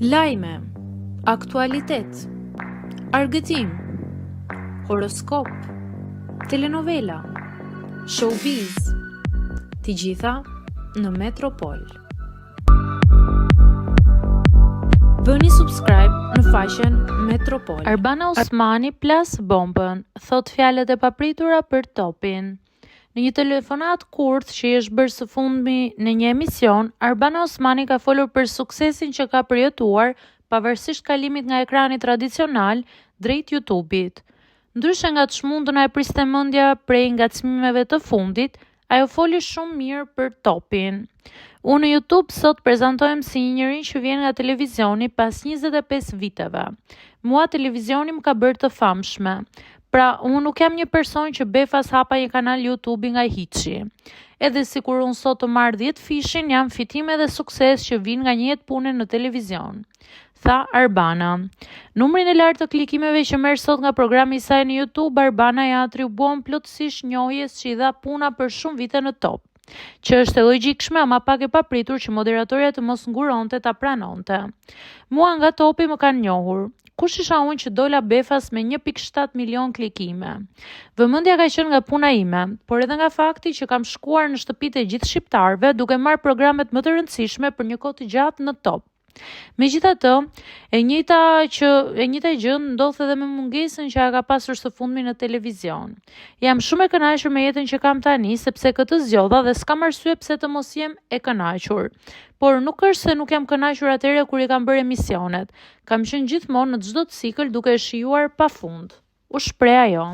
Lajme, aktualitet, argëtim, horoskop, telenovela, showbiz, të gjitha në Metropol. Bëni subscribe në faqen Metropol. Arbana Osmani plas bombën, thot fjalët e papritura për topin. Në një telefonat kurth që i është bërë së fundmi në një emision, Arbana Osmani ka folur për suksesin që ka përjetuar pavarësisht kalimit nga ekrani tradicional drejt YouTube-it. Ndryshe nga çmunduna e priste mendja prej ngacmimeve të fundit, ajo foli shumë mirë për topin. Unë në YouTube sot prezantohem si një njerëz që vjen nga televizioni pas 25 viteve. Mua televizioni më ka bërë të famshme. Pra, unë nuk jam një person që befas hapa një kanal YouTube nga hiçi. Edhe si kur unë sot të marrë 10 fishin, jam fitime dhe sukses që vinë nga një jetë pune në televizion, tha Arbana. Numrin e lartë të klikimeve që merr sot nga programi i saj në YouTube, Arbana ja atribuon plotësisht njohjes që i dha puna për shumë vite në top. Që është e logjikshme, ama pak e papritur që moderatorja të mos nguronte ta pranonte. Mua nga topi më kanë njohur. Kush isha unë që dola befas me 1.7 milion klikime? Vëmendja ka qenë nga puna ime, por edhe nga fakti që kam shkuar në shtëpitë e gjithë shqiptarëve duke marrë programet më të rëndësishme për një kohë të gjatë në top. Megjithatë, e njëjta gjë ndodh edhe me mungesën që ka pasur së fundmi në televizion. Jam shumë e kënaqur me jetën që kam tani sepse këtë zgjodha dhe s'kam arsye pse të mos jem e kënaqur. Por nuk është se nuk jam kënaqur atëherë kur i kam bërë emisionet. Kam qenë gjithmonë në çdo cikël duke e shijuar pafund. U shpreh ajo.